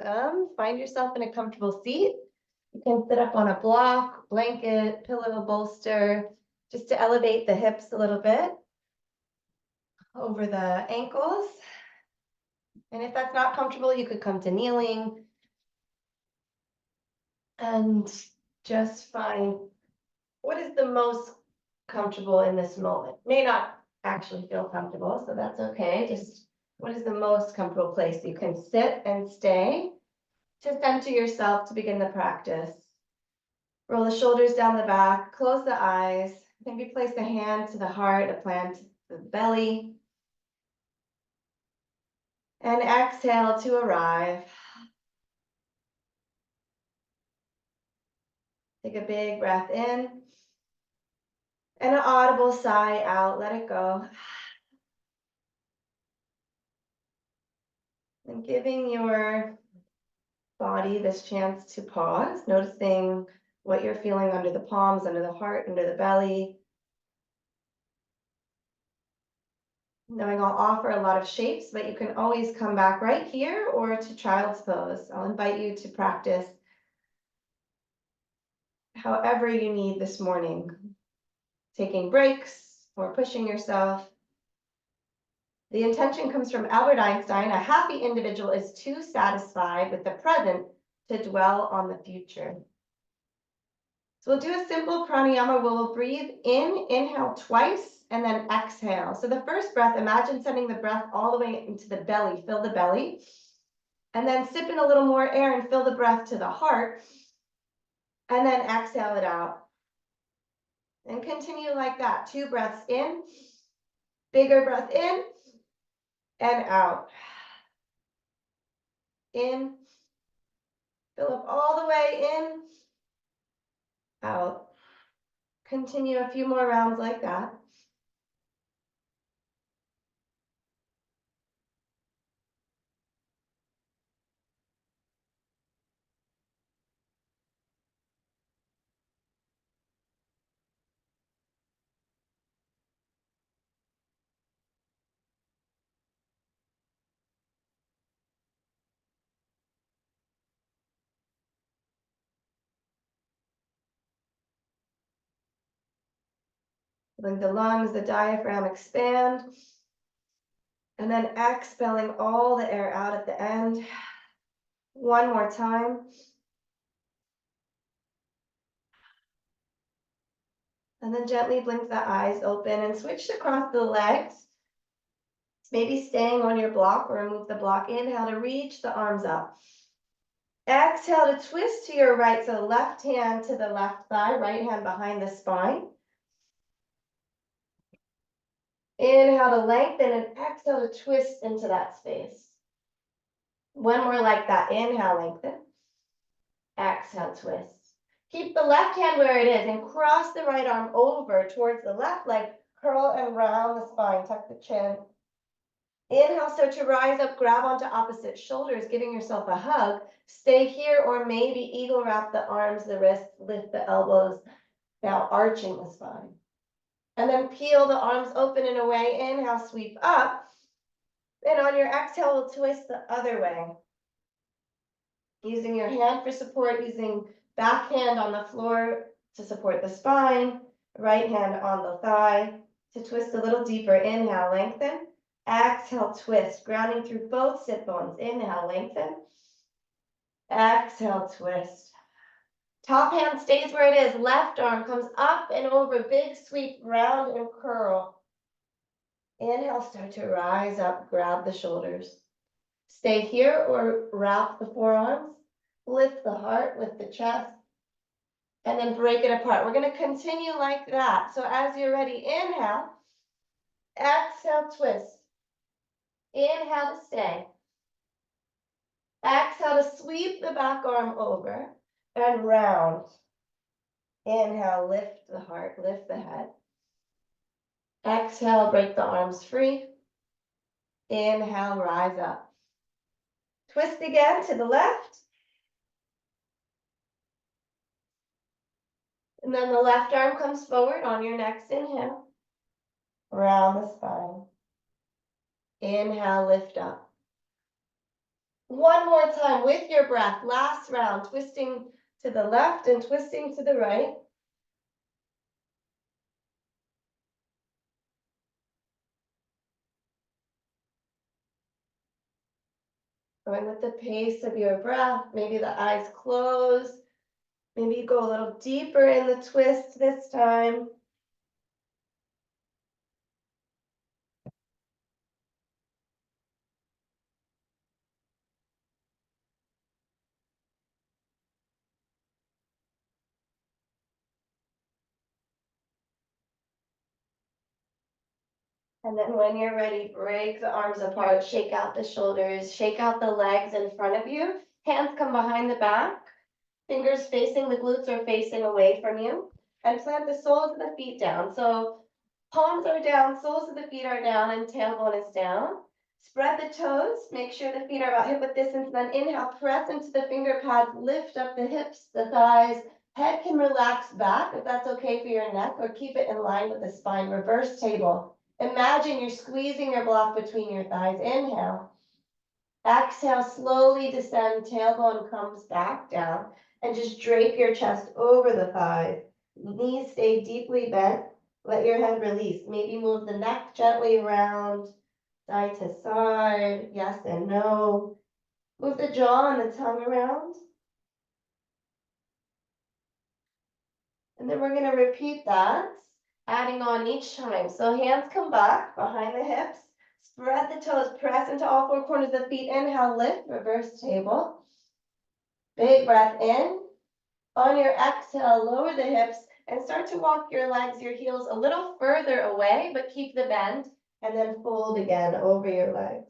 Find yourself in a comfortable seat. You can sit up on a block, blanket, pillow, bolster, just to elevate the hips a little bit over the ankles. And if that's not comfortable, you could come to kneeling and just find what is the most comfortable in this moment. May not actually feel comfortable, so that's okay. Just what is the most comfortable place you can sit and stay to center yourself to begin the practice. Roll the shoulders down the back, close the eyes, maybe place a hand to the heart, a plant to the belly. And exhale to arrive. Take a big breath in. And an audible sigh out, let it go. And giving your body this chance to pause, noticing what you're feeling under the palms, under the heart, under the belly. Knowing I'll offer a lot of shapes, but you can always come back right here or to child's pose. I'll invite you to practice however you need this morning. Taking breaks or pushing yourself. The intention comes from Albert Einstein. A happy individual is too satisfied with the present to dwell on the future. So we'll do a simple pranayama where we'll breathe in, inhale twice, and then exhale. So the first breath, imagine sending the breath all the way into the belly, fill the belly, and then sip in a little more air and fill the breath to the heart, and then exhale it out. And continue like that, 2 breaths in, bigger breath in, and out. In, fill up all the way in, out. Continue a few more rounds like that. Letting the lungs, the diaphragm expand. And then exhaling all the air out at the end. One more time. And then gently blink the eyes open and switch to cross the legs. Maybe staying on your block or move the block. Inhale to reach the arms up. Exhale to twist to your right. So left hand to the left thigh, right hand behind the spine. Inhale to lengthen and exhale to twist into that space. One more like that. Inhale, lengthen. Exhale, twist. Keep the left hand where it is and cross the right arm over towards the left leg. Curl and round the spine. Tuck the chin. Inhale, start to rise up. Grab onto opposite shoulders, giving yourself a hug. Stay here or maybe eagle wrap the arms, the wrists, lift the elbows. Now arching the spine. And then peel the arms open and away. Inhale, sweep up. And on your exhale, we'll twist the other way. Using your hand for support, using back hand on the floor to support the spine, right hand on the thigh to twist a little deeper. Inhale, lengthen. Exhale, twist, grounding through both sit bones. Inhale, lengthen. Exhale, twist. Top hand stays where it is. Left arm comes up and over. Big sweep, round and curl. Inhale, start to rise up, grab the shoulders. Stay here or wrap the forearms. Lift the heart, lift the chest. And then break it apart. We're going to continue like that. So as you're ready, inhale. Exhale, twist. Inhale to stay. Exhale to sweep the back arm over and round. Inhale, lift the heart, lift the head. Exhale, break the arms free. Inhale, rise up. Twist again to the left. And then the left arm comes forward on your next inhale. Round the spine. Inhale, lift up. One more time with your breath, last round, twisting to the left and twisting to the right. Going with the pace of your breath, maybe the eyes close, maybe you go a little deeper in the twist this time. And then when you're ready, break the arms apart, shake out the shoulders, shake out the legs in front of you. Hands come behind the back, fingers facing the glutes or facing away from you. And plant the soles of the feet down. So palms are down, soles of the feet are down, and tailbone is down. Spread the toes, make sure the feet are about hip width distance, then inhale, press into the finger pads, lift up the hips, the thighs. Head can relax back if that's okay for your neck, or keep it in line with the spine. Reverse table. Imagine you're squeezing your block between your thighs. Inhale. Exhale, slowly descend, tailbone comes back down, and just drape your chest over the thighs. Knees stay deeply bent. Let your head release. Maybe move the neck gently around, side to side, yes and no. Move the jaw and the tongue around. And then we're going to repeat that, adding on each time. So hands come back behind the hips. Spread the toes, press into all four corners of the feet. Inhale, lift, reverse table. Big breath in. On your exhale, lower the hips and start to walk your legs, your heels a little further away, but keep the bend, and then fold again over your legs.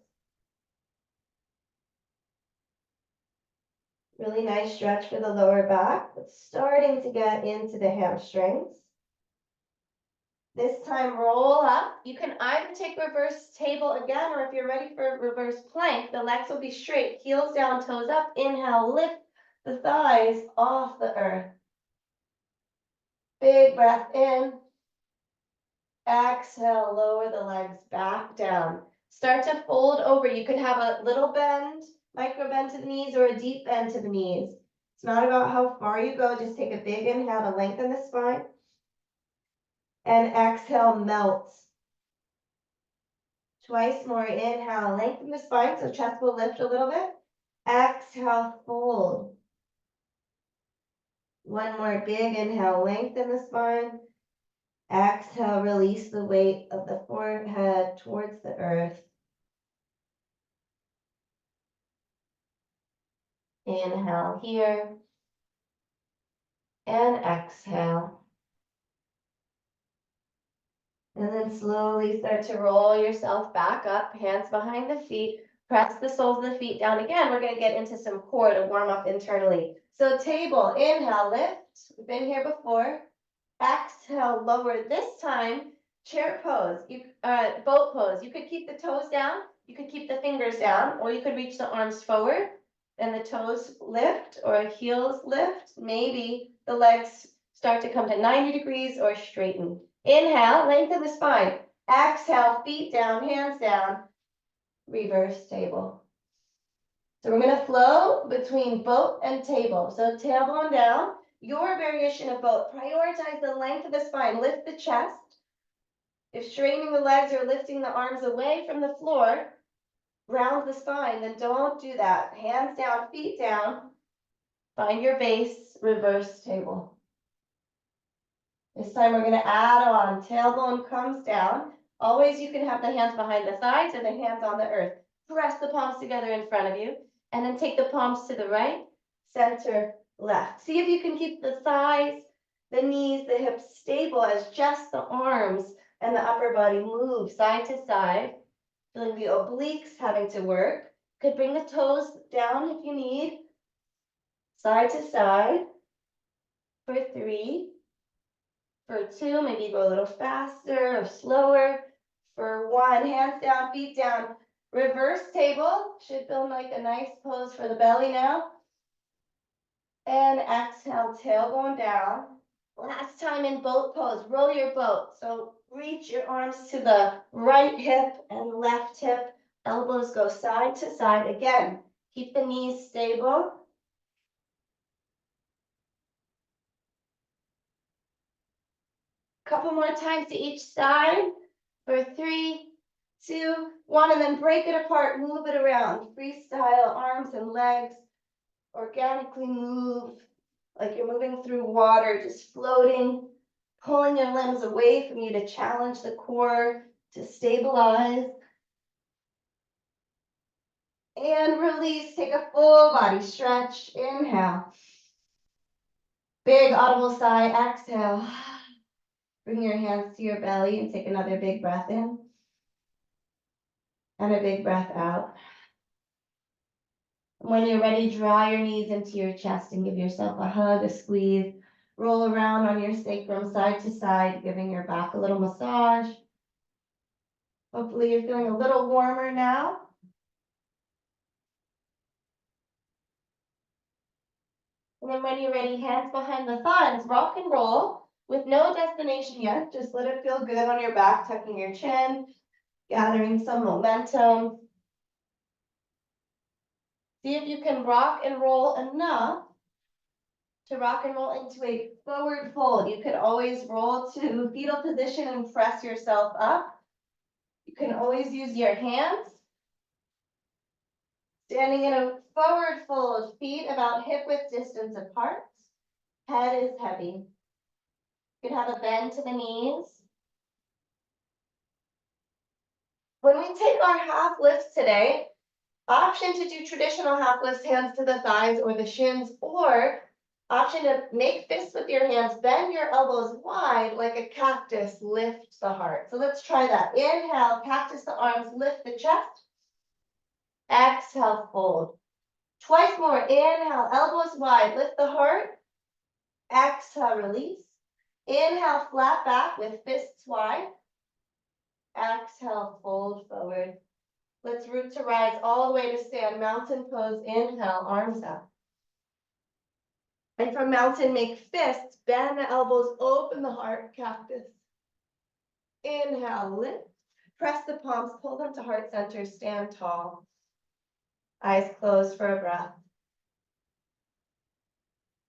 Really nice stretch for the lower back, but starting to get into the hamstrings. This time, roll up. You can either take reverse table again, or if you're ready for reverse plank, the legs will be straight, heels down, toes up. Inhale, lift the thighs off the earth. Big breath in. Exhale, lower the legs back down. Start to fold over. You could have a little bend, micro bend to the knees, or a deep bend to the knees. It's not about how far you go. Just take a big inhale to lengthen the spine. And exhale, melt. Twice more. Inhale, lengthen the spine so chest will lift a little bit. Exhale, fold. One more big inhale, lengthen the spine. Exhale, release the weight of the forehead towards the earth. Inhale here. And exhale. And then slowly start to roll yourself back up, hands behind the feet. Press the soles of the feet down again. We're going to get into some core to warm up internally. So table, inhale, lift. We've been here before. Exhale, lower. This time, chair pose, boat pose. You could keep the toes down, you could keep the fingers down, or you could reach the arms forward and the toes lift or heels lift. Maybe the legs start to come to 90 degrees or straighten. Inhale, lengthen the spine. Exhale, feet down, hands down. Reverse table. So we're going to flow between boat and table. So tailbone down. Your variation of boat. Prioritize the length of the spine. Lift the chest. If straightening the legs or lifting the arms away from the floor, round the spine, then don't do that. Hands down, feet down. Find your base, reverse table. This time we're going to add on. Tailbone comes down. Always you can have the hands behind the thighs or the hands on the earth. Press the palms together in front of you. And then take the palms to the right, center, left. See if you can keep the thighs, the knees, the hips stable as just the arms and the upper body move side to side. Feeling the obliques having to work. Could bring the toes down if you need. Side to side. For 3. For 2, maybe go a little faster or slower. For 1, hands down, feet down. Reverse table. Should feel like a nice pose for the belly now. And exhale, tailbone down. Last time in boat pose, roll your boat. So reach your arms to the right hip and left hip. Elbows go side to side again. Keep the knees stable. Couple more times to each side for 3, 2, 1, and then break it apart, move it around. Freestyle arms and legs, organically move like you're moving through water, just floating, pulling your limbs away from you to challenge the core, to stabilize. And release, take a full body stretch, inhale. Big audible sigh, exhale. Bring your hands to your belly and take another big breath in. And a big breath out. When you're ready, draw your knees into your chest and give yourself a hug, a squeeze. Roll around on your sacrum side to side, giving your back a little massage. Hopefully you're feeling a little warmer now. And then when you're ready, hands behind the thighs, rock and roll with no destination yet. Just let it feel good on your back, tucking your chin, gathering some momentum. See if you can rock and roll enough to rock and roll into a forward fold. You could always roll to fetal position and press yourself up. You can always use your hands. Standing in a forward fold, feet about hip width distance apart. Head is heavy. You can have a bend to the knees. When we take our half lifts today, option to do traditional half lifts, hands to the thighs or the shins, or option to make fists with your hands, bend your elbows wide like a cactus, lift the heart. So let's try that. Inhale, cactus the arms, lift the chest. Exhale, fold. Twice more. Inhale, elbows wide, lift the heart. Exhale, release. Inhale, flat back with fists wide. Exhale, fold forward. Let's root to rise all the way to stand. Mountain pose. Inhale, arms up. And from mountain, make fists. Bend the elbows, open the heart, cactus. Inhale, lift. Press the palms, pull them to heart center, stand tall. Eyes closed for a breath.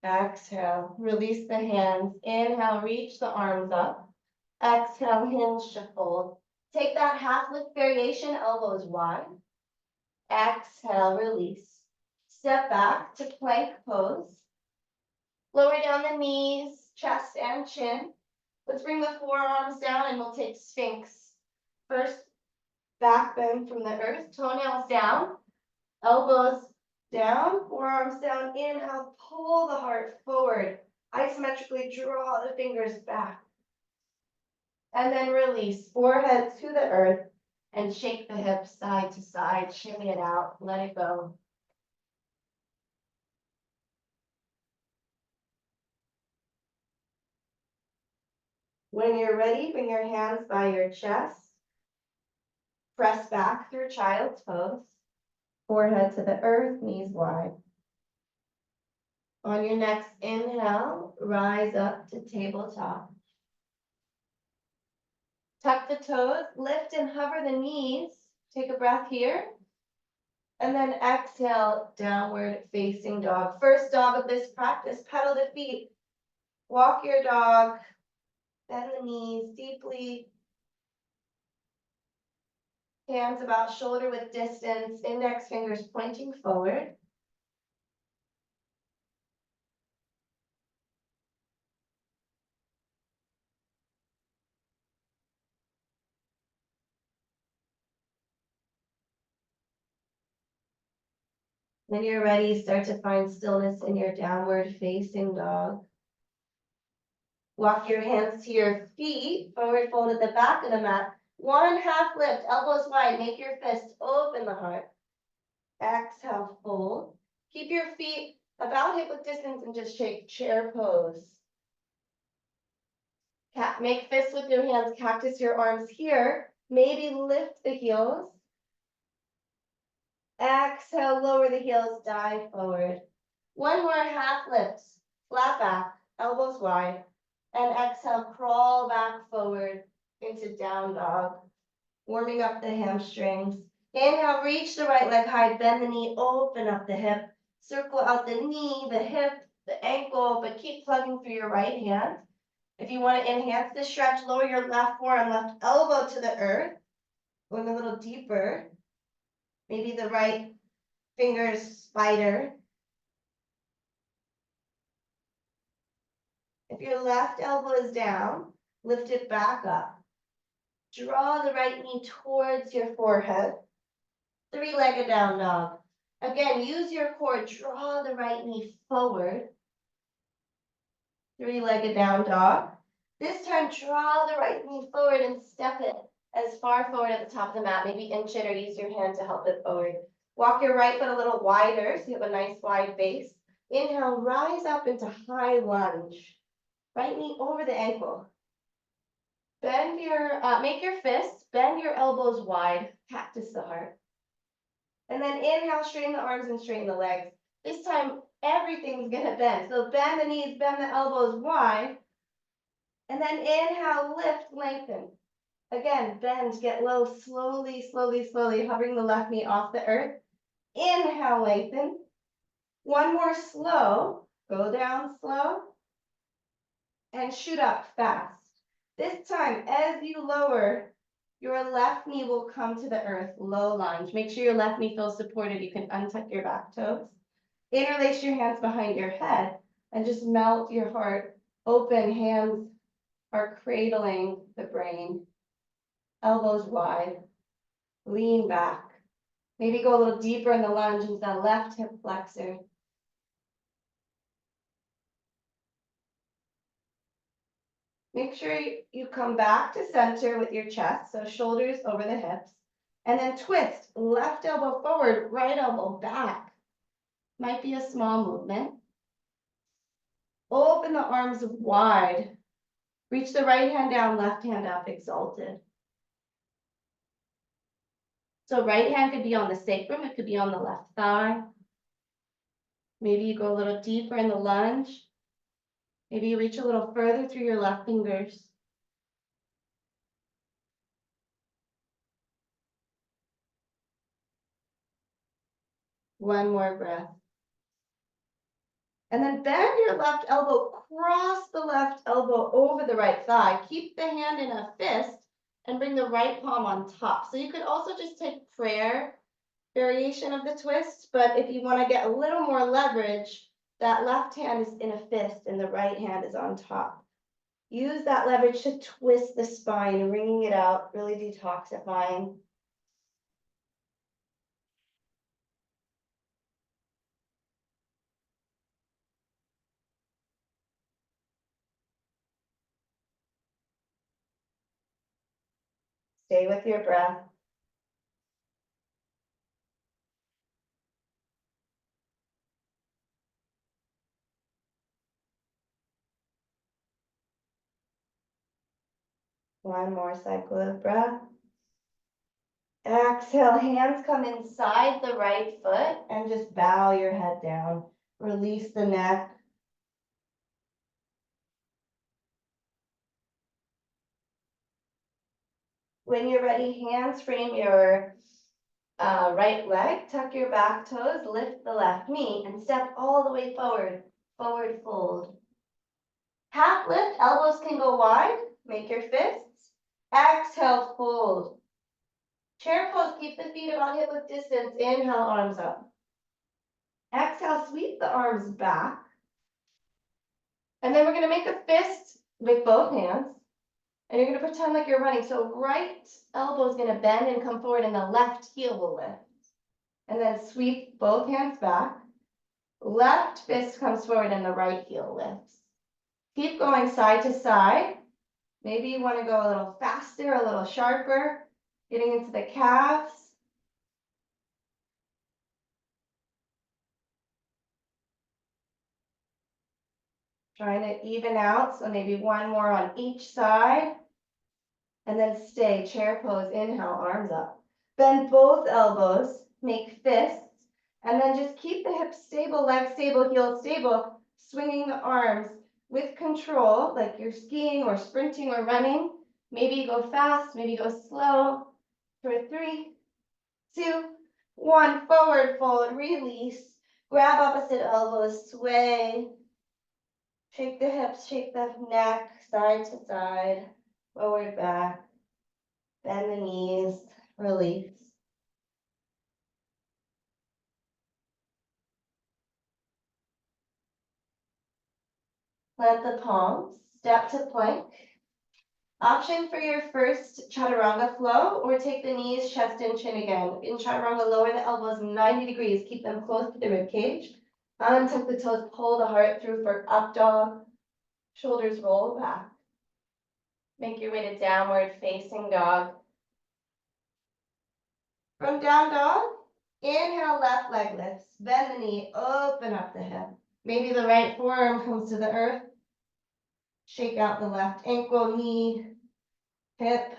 Exhale, release the hands. Inhale, reach the arms up. Exhale, hinge to fold. Take that half lift variation, elbows wide. Exhale, release. Step back to plank pose. Lower down the knees, chest and chin. Let's bring the forearms down and we'll take Sphinx. First, back bend from the earth, toenails down, elbows down, forearms down. Inhale, pull the heart forward. Isometrically draw the fingers back. And then release, forehead to the earth, and shake the hips side to side, shimmy it out, let it go. When you're ready, bring your hands by your chest. Press back through child's pose. Forehead to the earth, knees wide. On your next inhale, rise up to tabletop. Tuck the toes, lift and hover the knees. Take a breath here. And then exhale, downward facing dog. First dog of this practice, pedal the feet. Walk your dog, bend the knees deeply. Hands about shoulder width distance, index fingers pointing forward. When you're ready, start to find stillness in your downward facing dog. Walk your hands to your feet, forward fold at the back of the mat. One half lift, elbows wide, make your fist, open the heart. Exhale, fold. Keep your feet about hip width distance and just shake chair pose. Make fists with your hands, cactus your arms here. Maybe lift the heels. Exhale, lower the heels, dive forward. One more half lifts, flat back, elbows wide. And exhale, crawl back forward into down dog. Warming up the hamstrings. Inhale, reach the right leg high, bend the knee, open up the hip, circle out the knee, the hip, the ankle, but keep plugging through your right hand. If you want to enhance this stretch, lower your left forearm, left elbow to the earth, going a little deeper. Maybe the right fingers spider. If your left elbow is down, lift it back up. Draw the right knee towards your forehead. Three-legged down dog. Again, use your core, draw the right knee forward. Three-legged down dog. This time, draw the right knee forward and step it as far forward at the top of the mat. Maybe inch it or use your hand to help it forward. Walk your right foot a little wider so you have a nice wide base. Inhale, rise up into high lunge. Right knee over the ankle. Bend your, make your fists, bend your elbows wide, cactus the heart. And then inhale, straighten the arms and straighten the legs. This time, everything's gonna bend. So bend the knees, bend the elbows wide. And then inhale, lift, lengthen. Again, bend, get low, slowly, slowly, slowly, hovering the left knee off the earth. Inhale, lengthen. One more slow, go down slow. And shoot up fast. This time, as you lower, your left knee will come to the earth, low lunge. Make sure your left knee feels supported. You can untuck your back toes. Interlace your hands behind your head and just melt your heart open. Hands are cradling the brain. Elbows wide. Lean back. Maybe go a little deeper in the lunge into the left hip flexor. Make sure you come back to center with your chest, so shoulders over the hips. And then twist, left elbow forward, right elbow back. Might be a small movement. Open the arms wide. Reach the right hand down, left hand up, exalted. So right hand could be on the sacrum, it could be on the left thigh. Maybe you go a little deeper in the lunge. Maybe you reach a little further through your left fingers. One more breath. And then bend your left elbow, cross the left elbow over the right thigh. Keep the hand in a fist and bring the right palm on top. So you could also just take prayer variation of the twist, but if you want to get a little more leverage, that left hand is in a fist and the right hand is on top. Use that leverage to twist the spine, wringing it out, really detoxifying. Stay with your breath. One more cycle of breath. Exhale, hands come inside the right foot and just bow your head down. Release the neck. When you're ready, hands frame your right leg, tuck your back toes, lift the left knee, and step all the way forward. Forward fold. Half lift, elbows can go wide. Make your fists. Exhale, fold. Chair pose, keep the feet about hip width distance. Inhale, arms up. Exhale, sweep the arms back. And then we're going to make a fist with both hands. And you're going to pretend like you're running. So right elbow is going to bend and come forward, and the left heel will lift. And then sweep both hands back. Left fist comes forward, and the right heel lifts. Keep going side to side. Maybe you want to go a little faster, a little sharper, getting into the calves. Trying to even out, so maybe one more on each side. And then stay, chair pose, inhale, arms up. Bend both elbows, make fists, and then just keep the hips stable, legs stable, heels stable, swinging the arms with control, like you're skiing or sprinting or running. Maybe you go fast, maybe go slow for 3, 2, 1, forward fold, release. Grab opposite elbows, sway. Shake the hips, shake the neck, side to side, forward, back. Bend the knees, release. Plant the palms, step to plank. Option for your first chaturanga flow, or take the knees, chest, and chin again. In chaturanga, lower the elbows 90 degrees, keep them close to the rib cage. Untuck the toes, pull the heart through for up dog. Shoulders roll back. Make your way to downward facing dog. From down dog, inhale, left leg lifts. Bend the knee, open up the hip. Maybe the right forearm comes to the earth. Shake out the left ankle, knee, hip.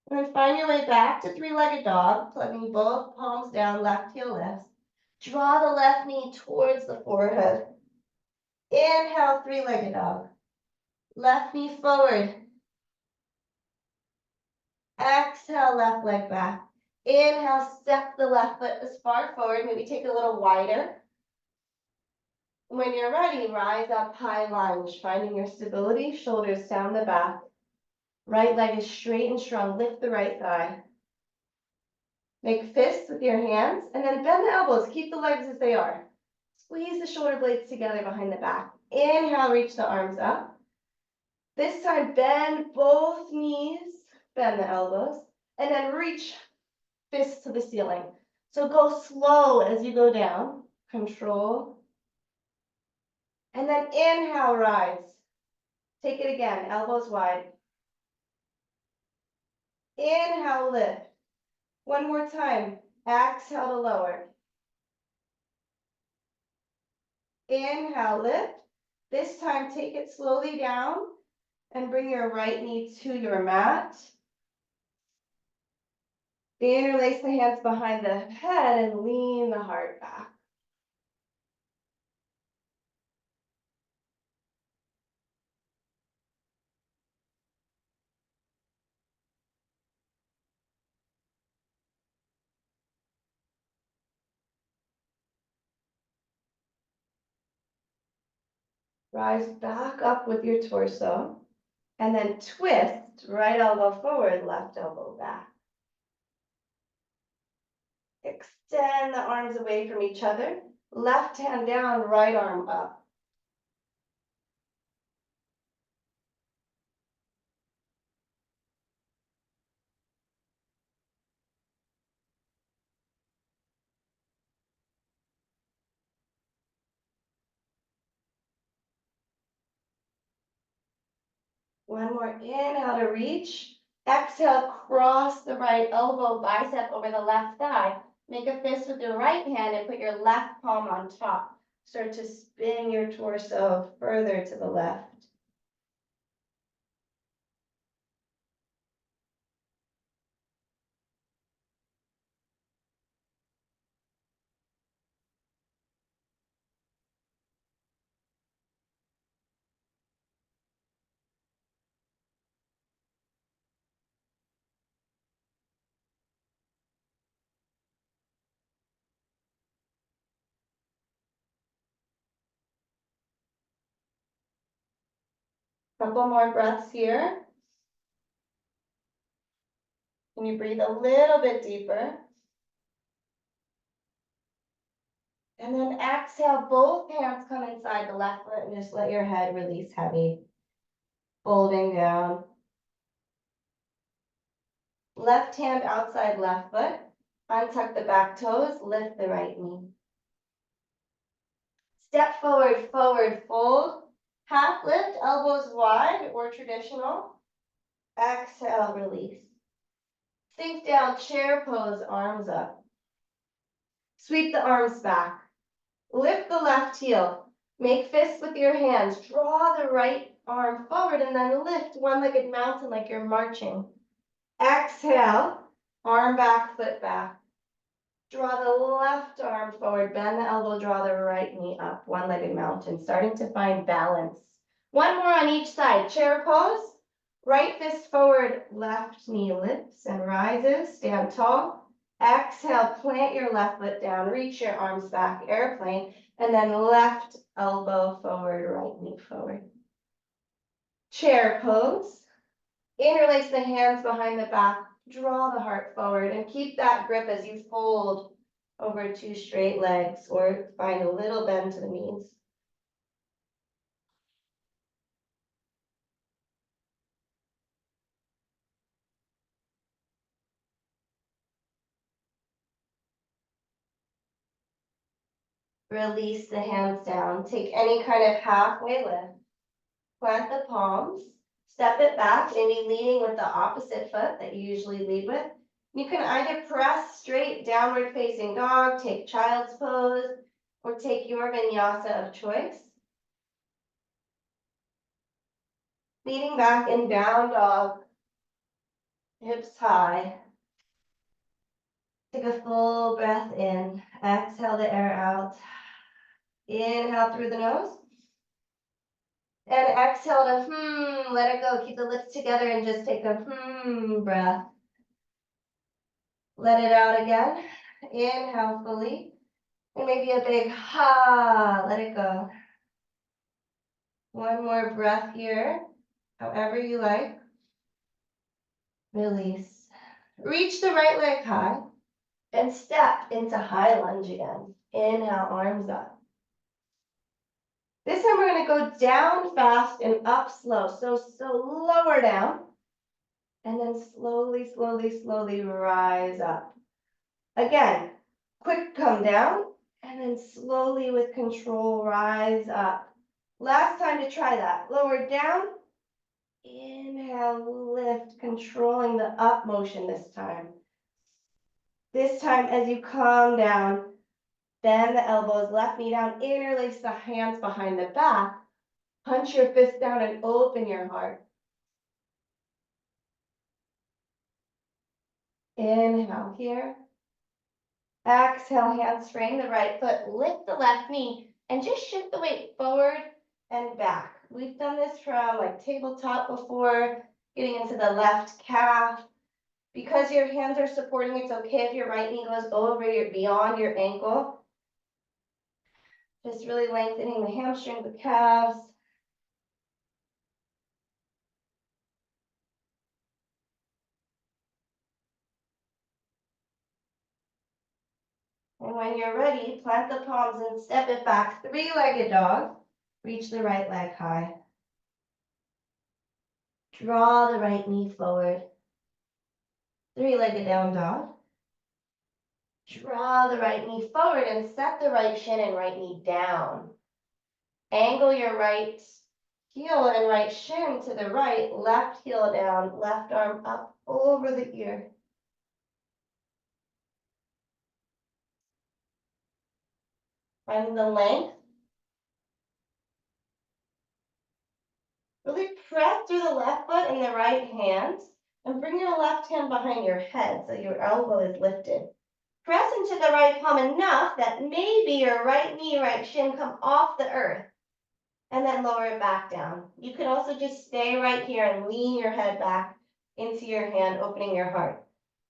And then find your way back to three-legged dog, plugging both palms down, left heel lifts. Draw the left knee towards the forehead. Inhale, three-legged dog. Left knee forward. Exhale, left leg back. Inhale, step the left foot as far forward, maybe take a little wider. When you're ready, rise up, high lunge, finding your stability, shoulders down the back. Right leg is straight and strong, lift the right thigh. Make fists with your hands, and then bend the elbows, keep the legs as they are. Squeeze the shoulder blades together behind the back. Inhale, reach the arms up. This time, bend both knees, bend the elbows, and then reach fists to the ceiling. So go slow as you go down, control. And then inhale, rise. Take it again, elbows wide. Inhale, lift. One more time, exhale to lower. Inhale, lift. This time, take it slowly down and bring your right knee to your mat. Interlace the hands behind the head and lean the heart back. Rise back up with your torso, and then twist, right elbow forward, left elbow back. Extend the arms away from each other, left hand down, right arm up. One more inhale to reach. Exhale, cross the right elbow, bicep over the left thigh. Make a fist with your right hand and put your left palm on top. Start to spin your torso further to the left. Couple more breaths here. Can you breathe a little bit deeper? And then exhale, both hands come inside the left foot and just let your head release heavy. Folding down. Left hand outside left foot. Untuck the back toes, lift the right knee. Step forward, forward fold. Half lift, elbows wide or traditional. Exhale, release. Sink down, chair pose, arms up. Sweep the arms back. Lift the left heel. Make fists with your hands. Draw the right arm forward and then lift one-legged mountain like you're marching. Exhale, arm back, foot back. Draw the left arm forward, bend the elbow, draw the right knee up, one-legged mountain, starting to find balance. One more on each side, chair pose. Right fist forward, left knee lifts and rises, stand tall. Exhale, plant your left foot down, reach your arms back, airplane, and then left elbow forward, right knee forward. Chair pose. Interlace the hands behind the back, draw the heart forward, and keep that grip as you fold over two straight legs or find a little bend to the knees. Release the hands down. Take any kind of halfway lift. Plant the palms. Step it back, maybe leading with the opposite foot that you usually lead with. You can either press straight downward facing dog, take child's pose, or take your vinyasa of choice. Leaning back in down dog, hips high. Take a full breath in. Exhale the air out. Inhale through the nose. And exhale to let it go. Keep the lips together and just take a breath. Let it out again. Inhale fully. And maybe a big ha. Let it go. One more breath here. However you like. Release. Reach the right leg high. And step into high lunge again. Inhale, arms up. This time we're going to go down fast and up slow. So lower down. And then slowly, slowly, slowly rise up. Again, quick come down. And then slowly with control, rise up. Last time to try that. Lower down. Inhale, lift, controlling the up motion this time. This time as you calm down, bend the elbows, left knee down, interlace the hands behind the back, punch your fist down and open your heart. Inhale here. Exhale, handspring the right foot, lift the left knee, and just shift the weight forward and back. We've done this from like tabletop before, getting into the left calf. Because your hands are supporting, it's okay if your right knee goes beyond your ankle. Just really lengthening the hamstring, the calves. And when you're ready, plant the palms and step it back, three-legged dog. Reach the right leg high. Draw the right knee forward. Three-legged down dog. Draw the right knee forward and set the right shin and right knee down. Angle your right heel and right shin to the right, left heel down, left arm up over the ear. Find the length. Really press through the left foot and the right hand and bring your left hand behind your head so your elbow is lifted. Press into the right palm enough that maybe your right knee, right shin come off the earth and then lower it back down. You could also just stay right here and lean your head back into your hand, opening your heart.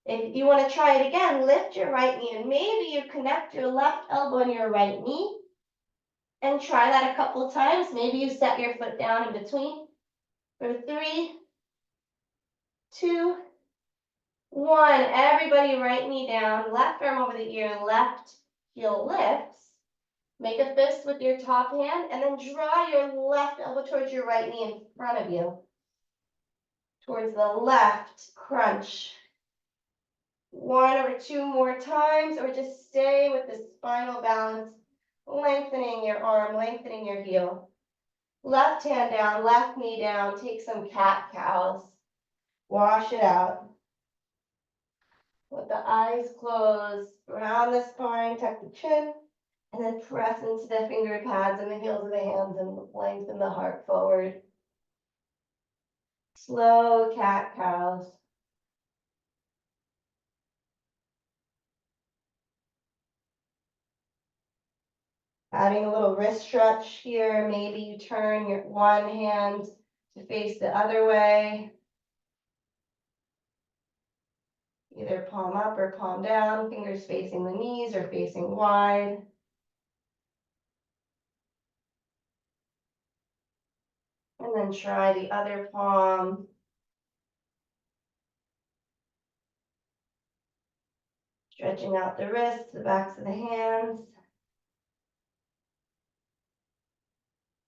If you want to try it again, lift your right knee and maybe you connect your left elbow and your right knee and try that a couple times. Maybe you set your foot down in between. For 3, 2, 1. Everybody right knee down, left arm over the ear, left heel lifts. Make a fist with your top hand and then draw your left elbow towards your right knee in front of you. Towards the left, crunch. 1 or 2 more times, or just stay with the spinal balance, lengthening your arm, lengthening your heel. Left hand down, left knee down, take some cat-cows. Wash it out. With the eyes closed, round the spine, tuck the chin, and then press into the finger pads and the heels of the hands and lengthen the heart forward. Slow cat-cows. Adding a little wrist stretch here. Maybe you turn your one hand to face the other way. Either palm up or palm down, fingers facing the knees or facing wide. And then try the other palm. Stretching out the wrists, the backs of the hands.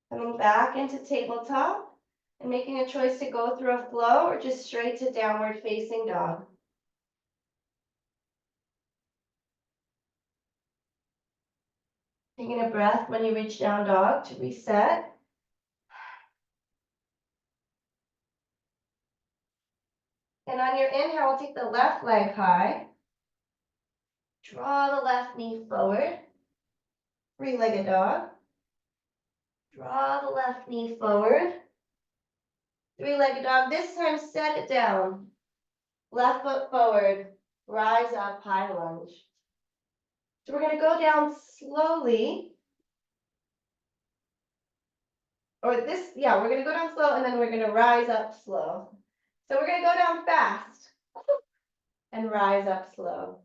Coming back into tabletop and making a choice to go through a flow or just straight to downward facing dog. Taking a breath when you reach down dog to reset. And on your inhale, take the left leg high. Draw the left knee forward. Three-legged dog. Draw the left knee forward. Three-legged dog. This time, set it down. Left foot forward. Rise up, high lunge. So we're going to go down slowly. We're going to go down slow and then we're going to rise up slow. So we're going to go down fast and rise up slow.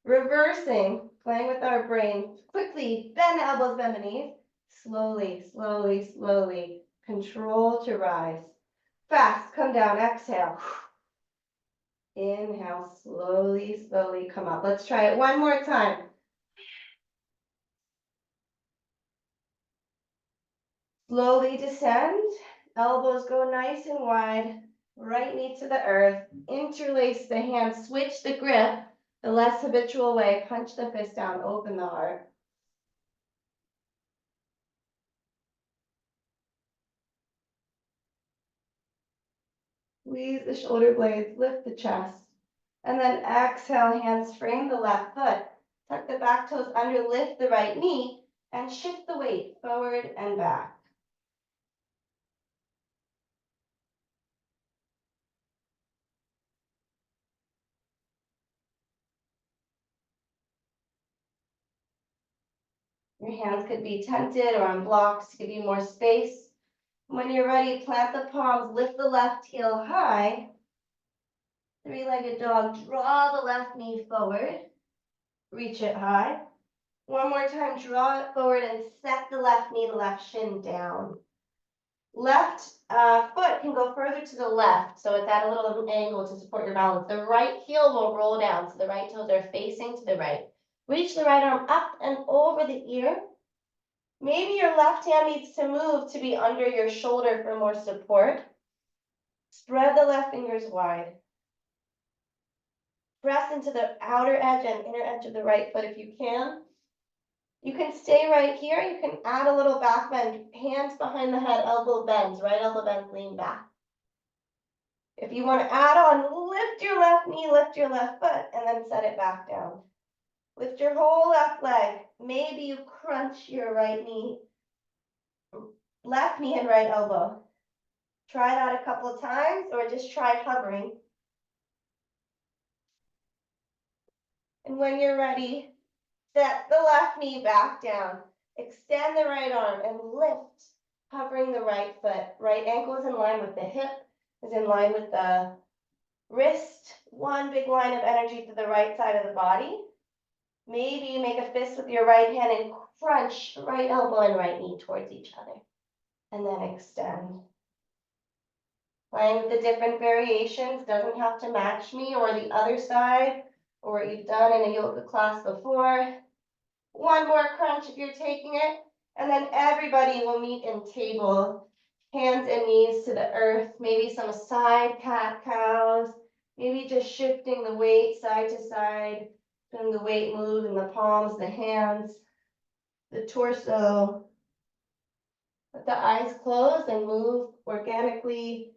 Reversing, playing with our brain. Quickly, bend the elbows, bend the knees. Slowly, slowly, slowly. Control to rise. Fast, come down, exhale. Inhale, slowly, slowly come up. Let's try it one more time. Slowly descend, elbows go nice and wide, right knee to the earth, interlace the hands, switch the grip, the less habitual way, punch the fist down, open the heart. Squeeze the shoulder blades, lift the chest, and then exhale, hands frame the left foot, tuck the back toes under, lift the right knee, and shift the weight forward and back. Your hands could be tented or on blocks to give you more space. When you're ready, plant the palms, lift the left heel high. Three-legged dog, draw the left knee forward. Reach it high. One more time, draw it forward and set the left knee, the left shin down. Left foot can go further to the left, so it's at a little angle to support your balance. The right heel will roll down, so the right toes are facing to the right. Reach the right arm up and over the ear. Maybe your left hand needs to move to be under your shoulder for more support. Spread the left fingers wide. Press into the outer edge and inner edge of the right foot if you can. You can stay right here. You can add a little back bend. Hands behind the head, elbow bends. Right elbow bends, lean back. If you want to add on, lift your left knee, lift your left foot, and then set it back down. Lift your whole left leg. Maybe you crunch your right knee, left knee and right elbow. Try that a couple of times or just try hovering. And when you're ready, set the left knee back down. Extend the right arm and lift, hovering the right foot. Right ankle is in line with the hip, is in line with the wrist. One big line of energy to the right side of the body. Maybe you make a fist with your right hand and crunch right elbow and right knee towards each other. And then extend. Playing with the different variations, doesn't have to match me or the other side or what you've done in a yoga class before. One more crunch if you're taking it, and then everybody will meet in table, hands and knees to the earth, maybe some side cat-cows, maybe just shifting the weight side to side, feeling the weight move in the palms, the hands, the torso. Let the eyes close and move organically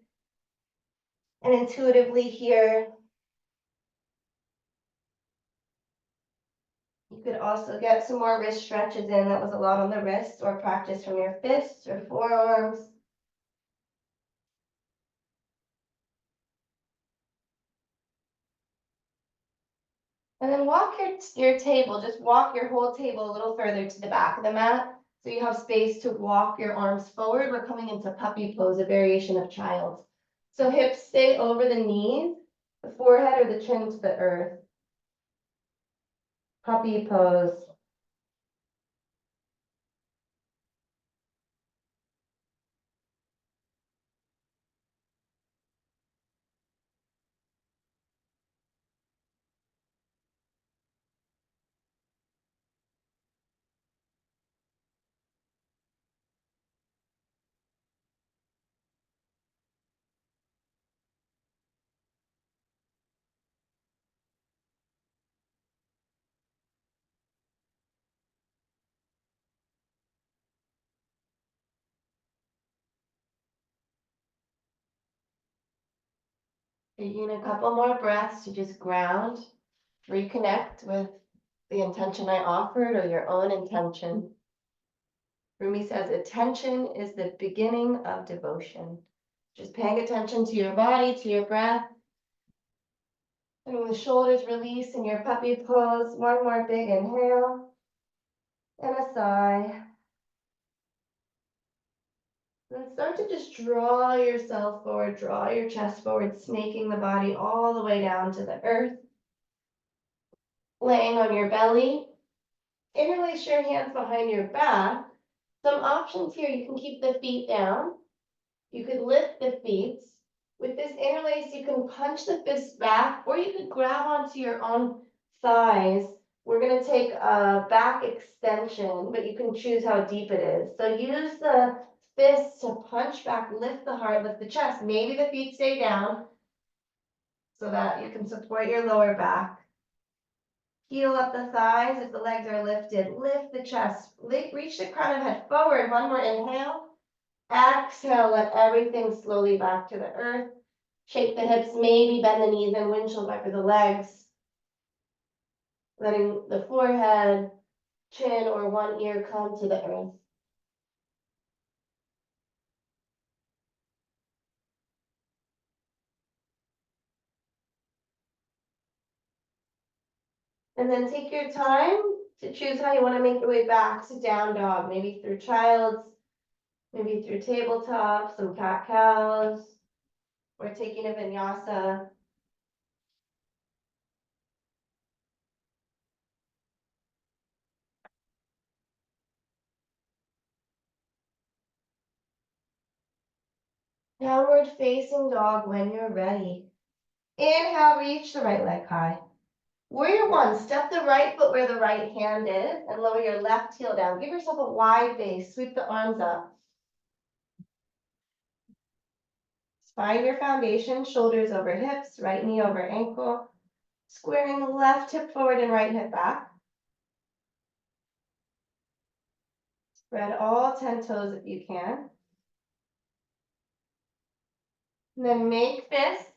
and intuitively here. You could also get some more wrist stretches in. That was a lot on the wrists, or practice from your fists or forearms. And then walk your table, just walk your whole table a little further to the back of the mat. So you have space to walk your arms forward. We're coming into puppy pose, a variation of child's. So hips stay over the knees, the forehead or the chin to the earth. Puppy pose. Taking a couple more breaths to just ground, reconnect with the intention I offered or your own intention. Rumi says attention is the beginning of devotion. Just paying attention to your body, to your breath. And when the shoulders release in your puppy pose, one more big inhale and a sigh. And start to just draw yourself forward, draw your chest forward, snaking the body all the way down to the earth. Laying on your belly. Interlace your hands behind your back. Some options here, you can keep the feet down. You could lift the feet. With this interlace, you can punch the fists back, or you could grab onto your own thighs. We're going to take a back extension, but you can choose how deep it is. So use the fists to punch back, lift the heart, lift the chest. Maybe the feet stay down so that you can support your lower back. Heel up the thighs if the legs are lifted. Lift the chest. Reach the crown of head forward. One more inhale. Exhale, let everything slowly back to the earth. Shake the hips, maybe bend the knees and windshield wiper the legs. Letting the forehead, chin, or one ear come to the earth. And then take your time to choose how you want to make your way back to down dog, maybe through child's, maybe through tabletop, some cat cows, or taking a vinyasa. Downward facing dog when you're ready. Inhale, reach the right leg high. Warrior one, step the right foot where the right hand is and lower your left heel down. Give yourself a wide base, sweep the arms up. Find your foundation, shoulders over hips, right knee over ankle. Squaring the left hip forward and right hip back. Spread all 10 toes if you can. And then make fists.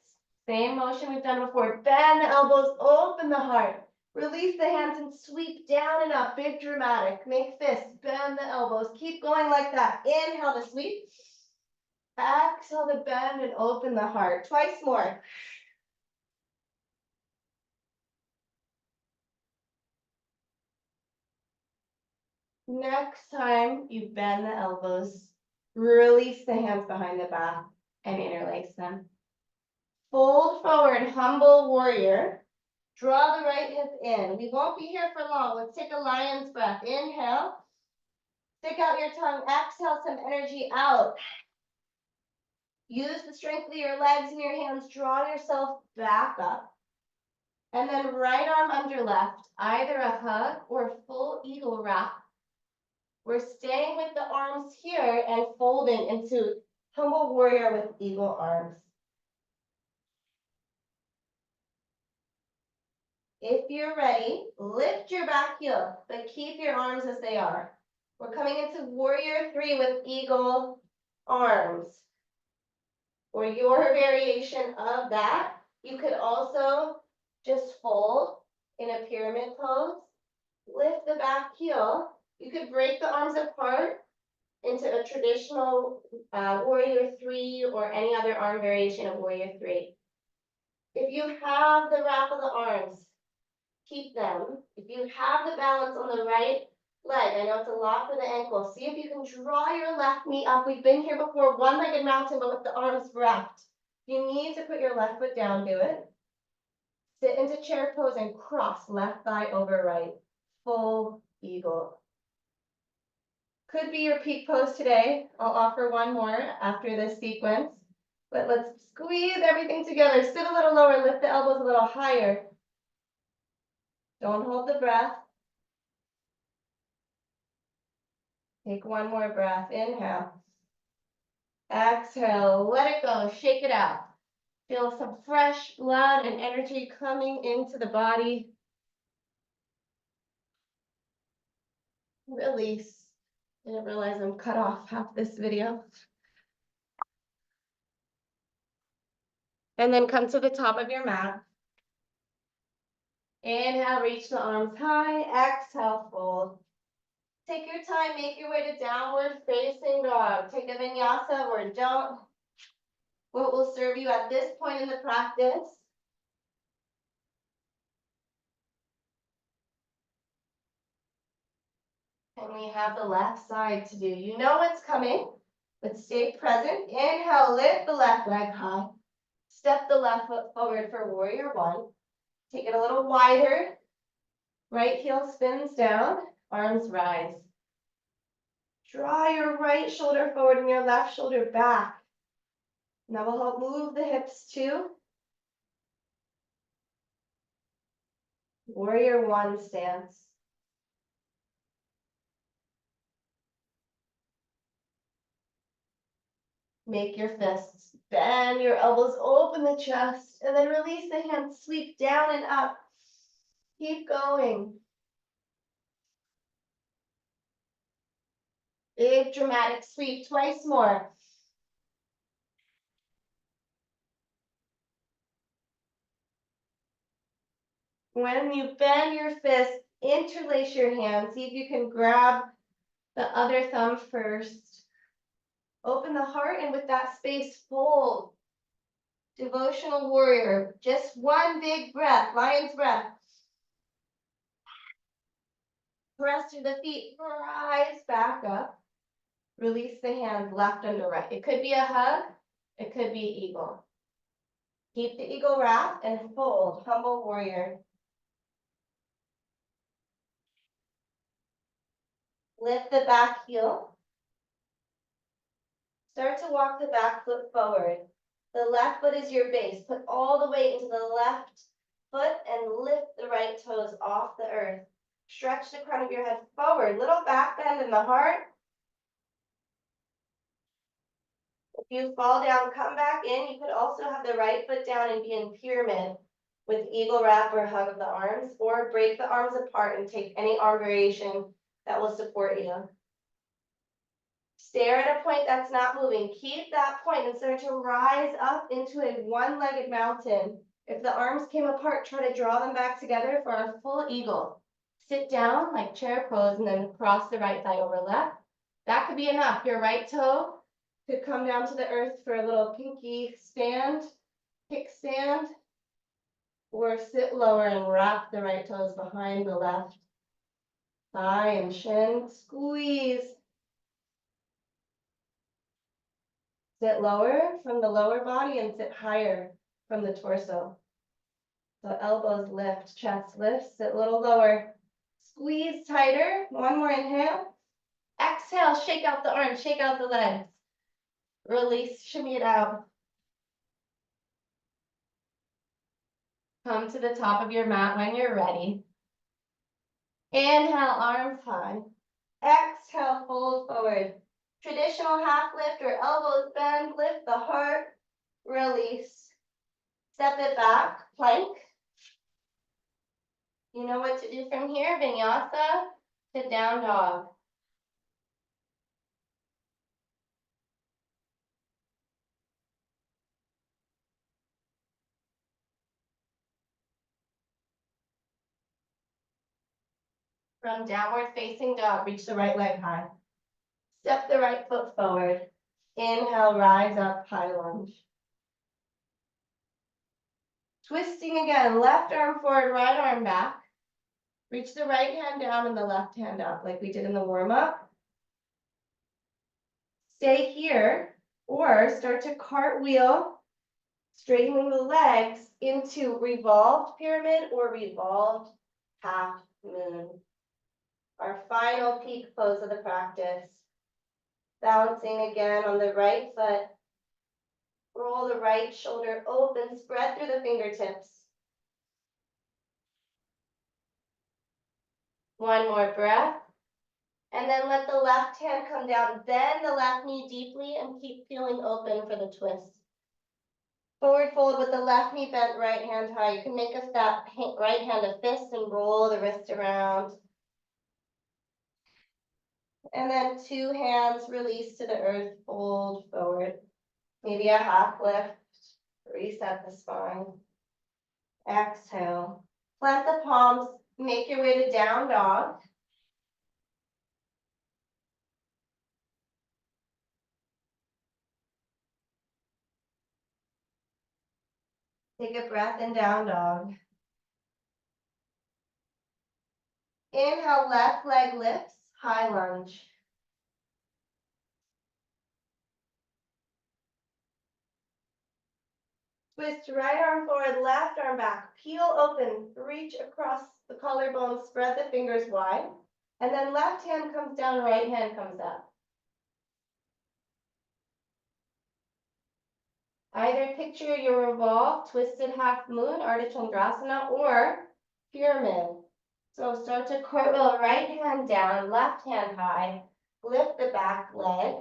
Same motion we've done before. Bend the elbows, open the heart. Release the hands and sweep down and up. Big dramatic. Make fists, bend the elbows. Keep going like that. Inhale to sweep. Exhale to bend and open the heart. Twice more. Next time you bend the elbows, release the hands behind the back and interlace them. Fold forward, humble warrior. Draw the right hip in. We won't be here for long. Let's take a lion's breath. Inhale. Stick out your tongue. Exhale some energy out. Use the strength of your legs and your hands. Draw yourself back up. And then right arm under left, either a hug or full eagle wrap. We're staying with the arms here and folding into humble warrior with eagle arms. If you're ready, lift your back heel, but keep your arms as they are. We're coming into warrior three with eagle arms. Or your variation of that, you could also just fold in a pyramid pose, lift the back heel. You could break the arms apart into a traditional warrior three or any other arm variation of warrior three. If you have the wrap of the arms, keep them. If you have the balance on the right leg. I know it's a lot for the ankle. See if you can draw your left knee up. We've been here before, one-legged mountain, but with the arms wrapped. If you need to put your left foot down, do it. Sit into chair pose and cross left thigh over right. Full eagle. Could be your peak pose today. I'll offer one more after this sequence. But let's squeeze everything together. Sit a little lower, lift the elbows a little higher. Don't hold the breath. Take one more breath. Inhale. Exhale. Let it go. Shake it out. Feel some fresh blood and energy coming into the body. Release. Didn't realize I'm cut off half this video. And then come to the top of your mat. Inhale, reach the arms high. Exhale, fold. Take your time, make your way to downward facing dog. Take a vinyasa or don't. What will serve you at this point in the practice? And we have the left side to do. You know what's coming, but stay present. Inhale, lift the left leg high. Step the left foot forward for warrior one. Take it a little wider. Right heel spins down, arms rise. Draw your right shoulder forward and your left shoulder back. And that will help move the hips too. Warrior one stance. Make your fists, bend your elbows, open the chest, and then release the hands, sweep down and up. Keep going. Big dramatic sweep, twice more. When you bend your fist, interlace your hands. See if you can grab the other thumb first. Open the heart, and with that space, fold. Devotional warrior. Just one big breath, lion's breath. Press through the feet, rise back up. Release the hands left under right. It could be a hug, it could be eagle. Keep the eagle wrap and fold, humble warrior. Lift the back heel. Start to walk the back foot forward. The left foot is your base. Put all the weight into the left foot and lift the right toes off the earth. Stretch the crown of your head forward. Little back bend in the heart. If you fall down, come back in. You could also have the right foot down and be in pyramid with eagle wrap or hug of the arms, or break the arms apart and take any arm variation that will support you. Stare at a point that's not moving. Keep that point and start to rise up into a one-legged mountain. If the arms came apart, try to draw them back together for a full eagle. Sit down like chair pose and then cross the right thigh over left. That could be enough. Your right toe could come down to the earth for a little pinky stand, kickstand, or sit lower and wrap the right toes behind the left thigh and shin. Squeeze. Sit lower from the lower body and sit higher from the torso. So elbows lift, chest lifts, sit a little lower. Squeeze tighter. One more inhale. Exhale, shake out the arms, shake out the legs. Release, shimmy it out. Come to the top of your mat when you're ready. Inhale, arms high. Exhale, fold forward. Traditional half lift or elbows bend, lift the heart, release. Step it back, plank. You know what to do from here, vinyasa to down dog. From downward facing dog, reach the right leg high. Step the right foot forward. Inhale, rise up, high lunge. Twisting again, left arm forward, right arm back. Reach the right hand down and the left hand up like we did in the warm-up. Stay here or start to cartwheel, straightening the legs into revolved pyramid or revolved half moon. Our final peak pose of the practice. Balancing again on the right foot. Roll the right shoulder open, spread through the fingertips. One more breath. And then let the left hand come down. Bend the left knee deeply and keep feeling open for the twist. Forward fold with the left knee bent, right hand high. You can make that right hand a fist and roll the wrist around. And then two hands release to the earth, fold forward. Maybe a half lift, reset the spine. Exhale. Plant the palms, make your way to down dog. Take a breath in down dog. Inhale, left leg lifts, high lunge. Twist right arm forward, left arm back. Peel open, reach across the collarbone, spread the fingers wide. And then left hand comes down, right hand comes up. Either picture your revolved, twisted half moon, Ardha Chandrasana, or pyramid. So start to cartwheel, right hand down, left hand high. Lift the back leg.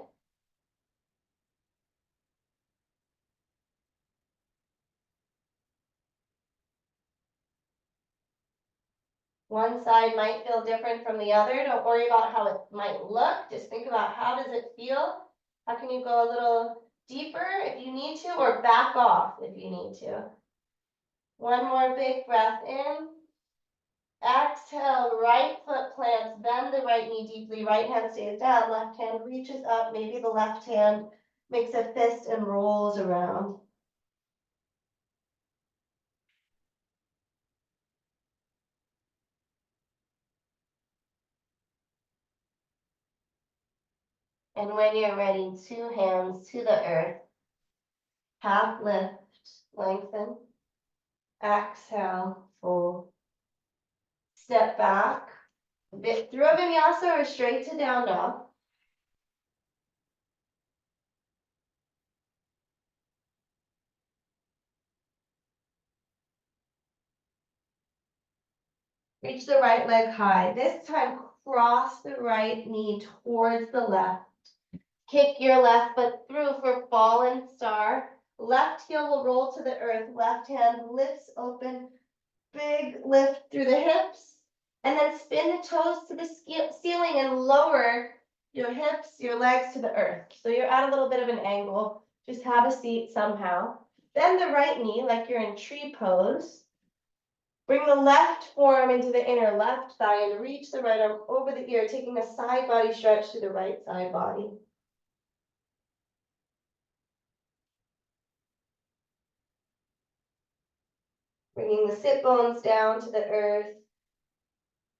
One side might feel different from the other. Don't worry about how it might look. Just think about how does it feel? How can you go a little deeper if you need to, or back off if you need to? One more big breath in. Exhale, right foot plants, bend the right knee deeply, right hand stays down, left hand reaches up, maybe the left hand makes a fist and rolls around. And when you're ready, two hands to the earth, half lift, lengthen, exhale, fold. Step back, through a vinyasa or straight to down dog. Reach the right leg high. This time, cross the right knee towards the left. Kick your left foot through for fallen star. Left heel will roll to the earth. Left hand lifts open. Big lift through the hips. And then spin the toes to the ceiling and lower your hips, your legs to the earth. So you're at a little bit of an angle. Just have a seat somehow. Bend the right knee like you're in tree pose. Bring the left forearm into the inner left thigh and reach the right arm over the ear, taking a side body stretch to the right side body. Bringing the sit bones down to the earth,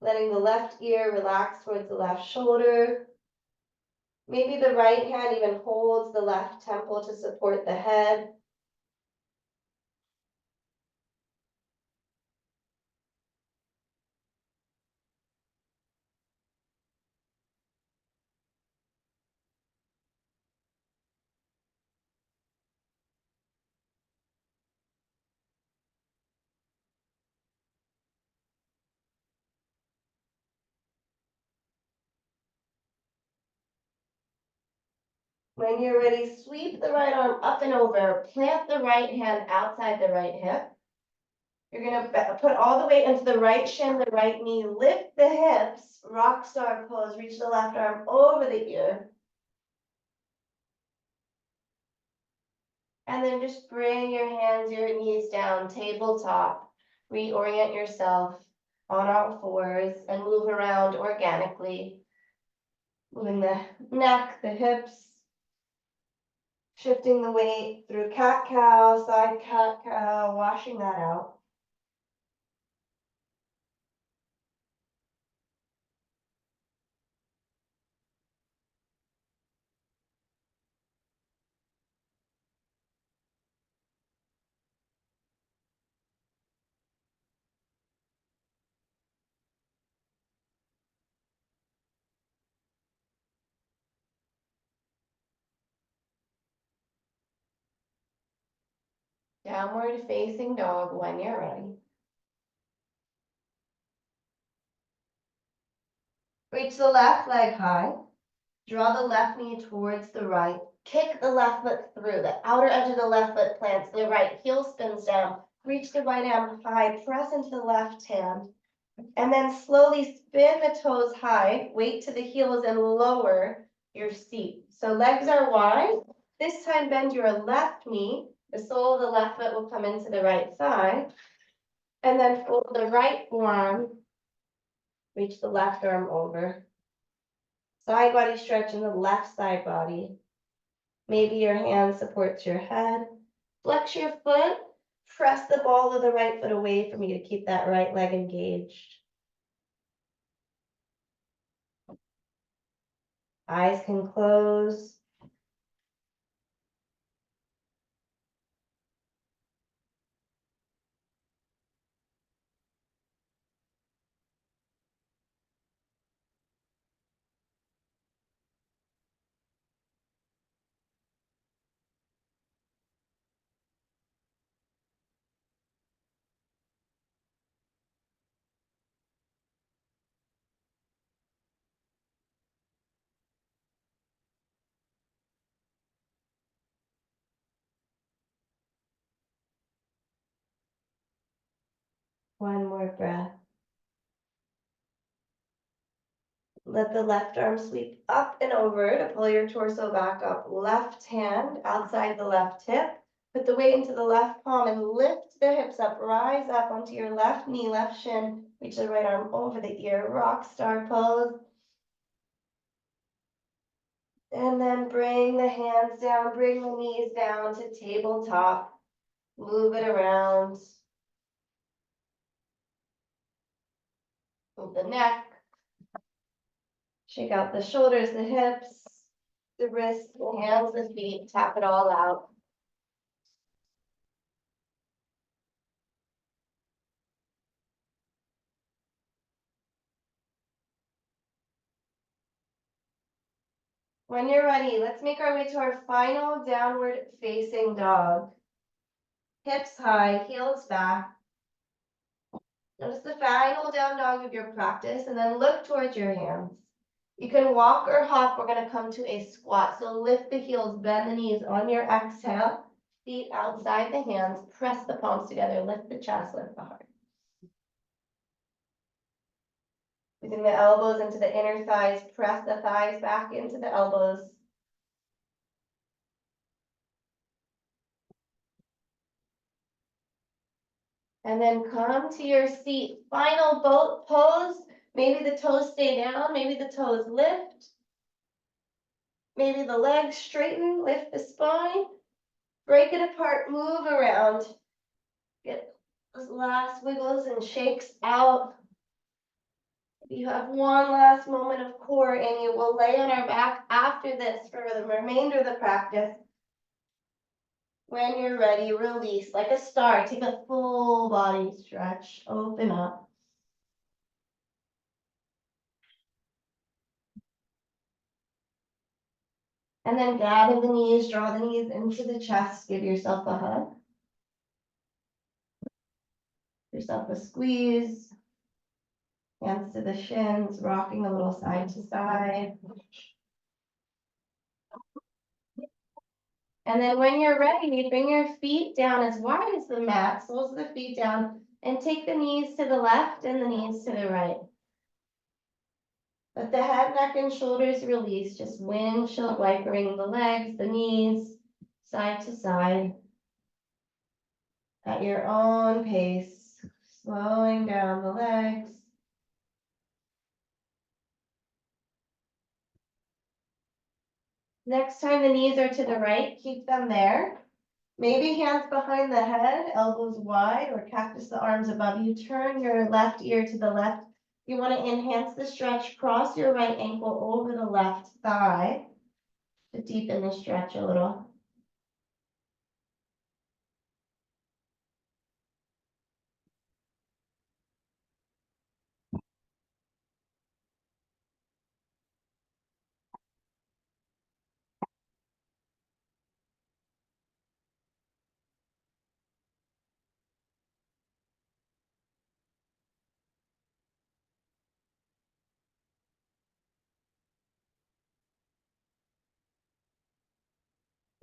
letting the left ear relax towards the left shoulder. Maybe the right hand even holds the left temple to support the head. When you're ready, sweep the right arm up and over, plant the right hand outside the right hip. You're gonna put all the weight into the right shin, the right knee, lift the hips, rock star pose, reach the left arm over the ear. And then just bring your hands, your knees down, tabletop. Reorient yourself on all fours and move around organically. Moving the neck, the hips, shifting the weight through cat-cow, side cat-cow, washing that out. Downward facing dog when you're ready. Reach the left leg high. Draw the left knee towards the right. Kick the left foot through. The outer edge of the left foot plants. The right heel spins down. Reach the right arm high. Press into the left hand. And then slowly spin the toes high. Weight to the heels and lower your seat. So legs are wide. This time bend your left knee. The sole of the left foot will come into the right thigh. And then fold the right forearm. Reach the left arm over. Side body stretch in the left side body. Maybe your hand supports your head. Flex your foot. Press the ball of the right foot away from you to keep that right leg engaged. Eyes can close. One more breath. Let the left arm sweep up and over to pull your torso back up. Left hand outside the left hip. Put the weight into the left palm and lift the hips up. Rise up onto your left knee, left shin. Reach the right arm over the ear. Rock star pose. And then bring the hands down, bring the knees down to tabletop. Move it around. Move the neck. Shake out the shoulders, the hips, the wrists, the hands, the feet. Tap it all out. When you're ready, let's make our way to our final downward facing dog. Hips high, heels back. Notice the final down dog of your practice and then look towards your hands. You can walk or hop. We're going to come to a squat. So lift the heels, bend the knees on your exhale. Feet outside the hands. Press the palms together. Lift the chest, lift the heart. Using the elbows into the inner thighs. Press the thighs back into the elbows. And then come to your seat. Final boat pose. Maybe the toes stay down. Maybe the toes lift. Maybe the legs straighten. Lift the spine. Break it apart. Move around. Get those last wiggles and shakes out. If you have one last moment of core and you will lay on our back after this for the remainder of the practice. When you're ready, release like a star. Take a full body stretch. Open up. And then gather the knees, draw the knees into the chest. Give yourself a hug. Give yourself a squeeze. Hands to the shins, rocking a little side to side. And then when you're ready, bring your feet down as wide as the mat, soles of the feet down, and take the knees to the left and the knees to the right. Let the head, neck, and shoulders release, just windshield wipering the legs, the knees, side to side. At your own pace, slowing down the legs. Next time the knees are to the right, keep them there. Maybe hands behind the head, elbows wide, or cactus the arms above you. Turn your left ear to the left. You want to enhance the stretch. Cross your right ankle over the left thigh to deepen the stretch a little.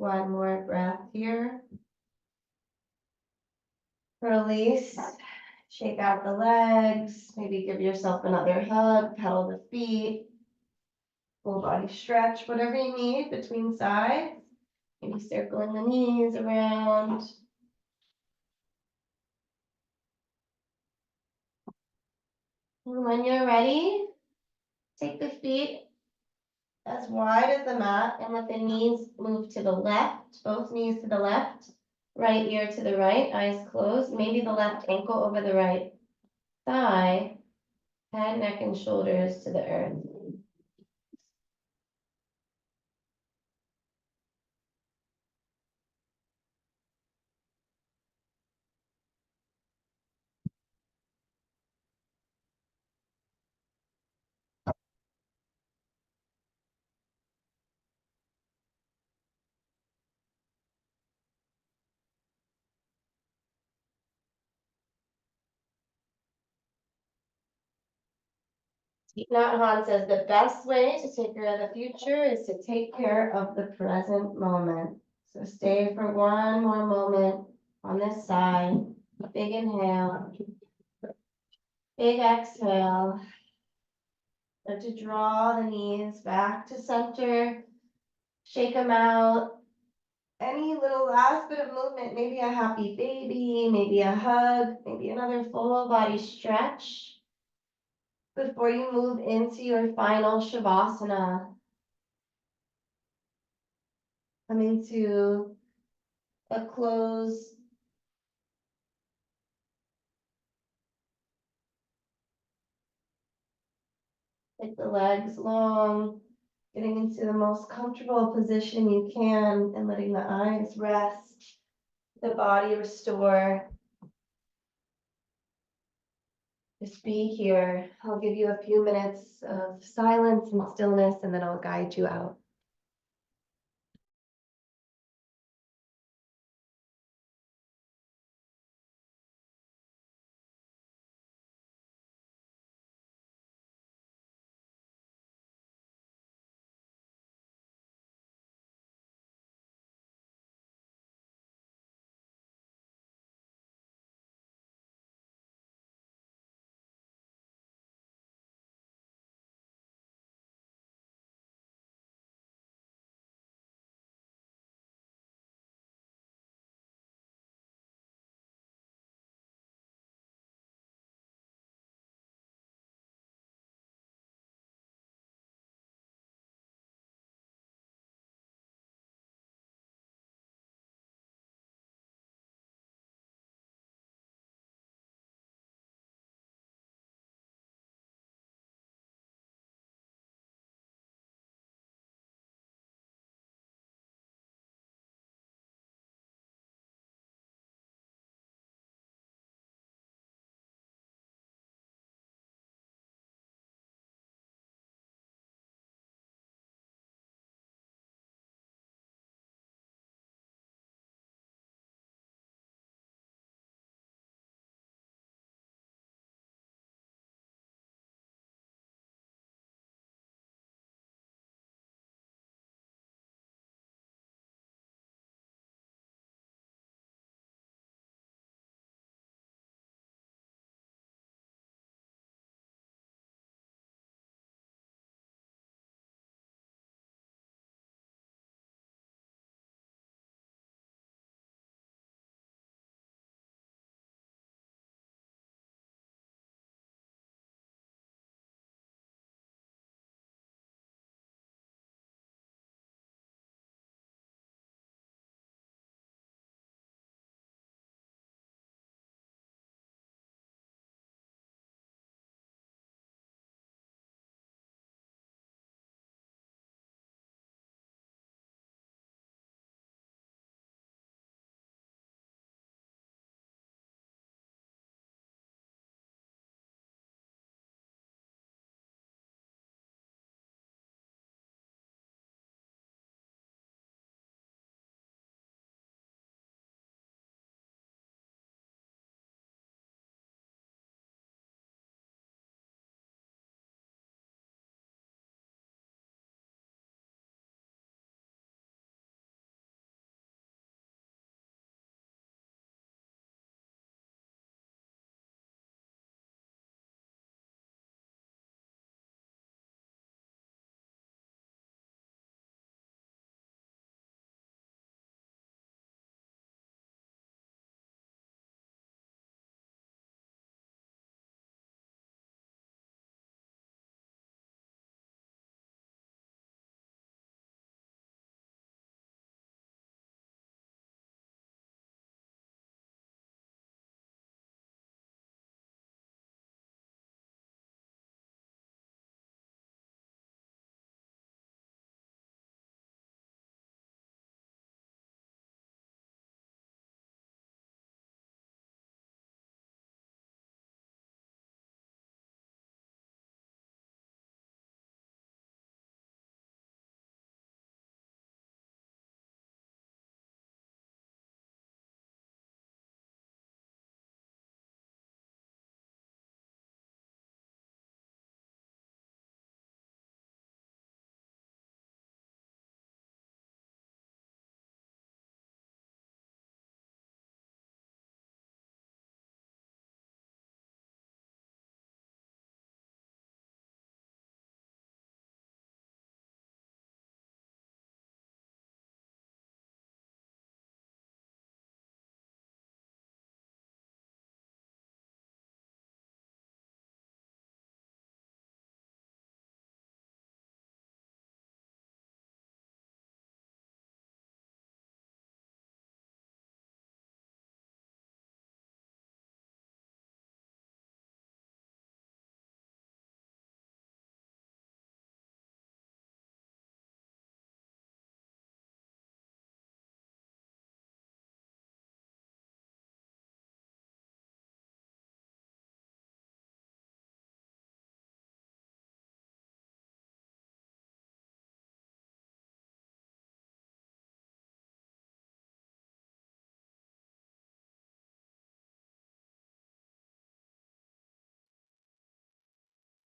One more breath here. Release. Shake out the legs. Maybe give yourself another hug. Pedal the feet. Full body stretch, whatever you need between sides. Maybe circling the knees around. And when you're ready, take the feet as wide as the mat and let the knees move to the left, both knees to the left, right ear to the right, eyes closed, maybe the left ankle over the right thigh, head, neck, and shoulders to the earth. Thich Nhat Hanh says the best way to take care of the future is to take care of the present moment. So stay for one more moment on this side. Big inhale, big exhale. Start to draw the knees back to center, shake them out. Any little last bit of movement, maybe a happy baby, maybe a hug, maybe another full body stretch before you move into your final Shavasana. Coming to a close. Take the legs long, getting into the most comfortable position you can and letting the eyes rest, the body restore. Just be here. I'll give you a few minutes of silence and stillness, and then I'll guide you out.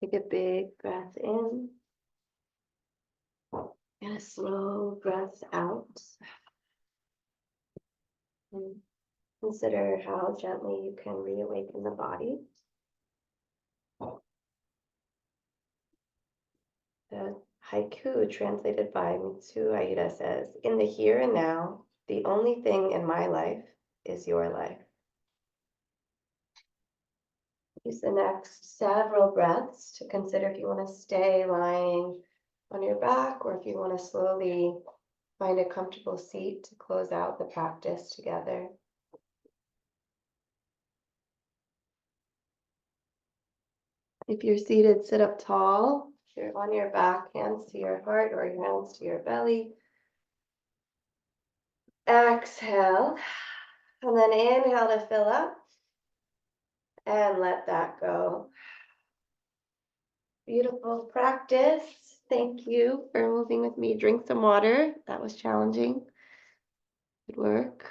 Take a big breath in and a slow breath out. And consider how gently you can reawaken the body. The haiku, translated by Mitsuo Aida, says, "In the here and now, the only thing in my life is your life." Use the next several breaths to consider if you want to stay lying on your back or if you want to slowly find a comfortable seat to close out the practice together. If you're seated, sit up tall. If you're on your back, hands to your heart or your hands to your belly. Exhale, and then inhale to fill up and let that go. Beautiful practice. Thank you for moving with me. Drink some water. That was challenging. Good work.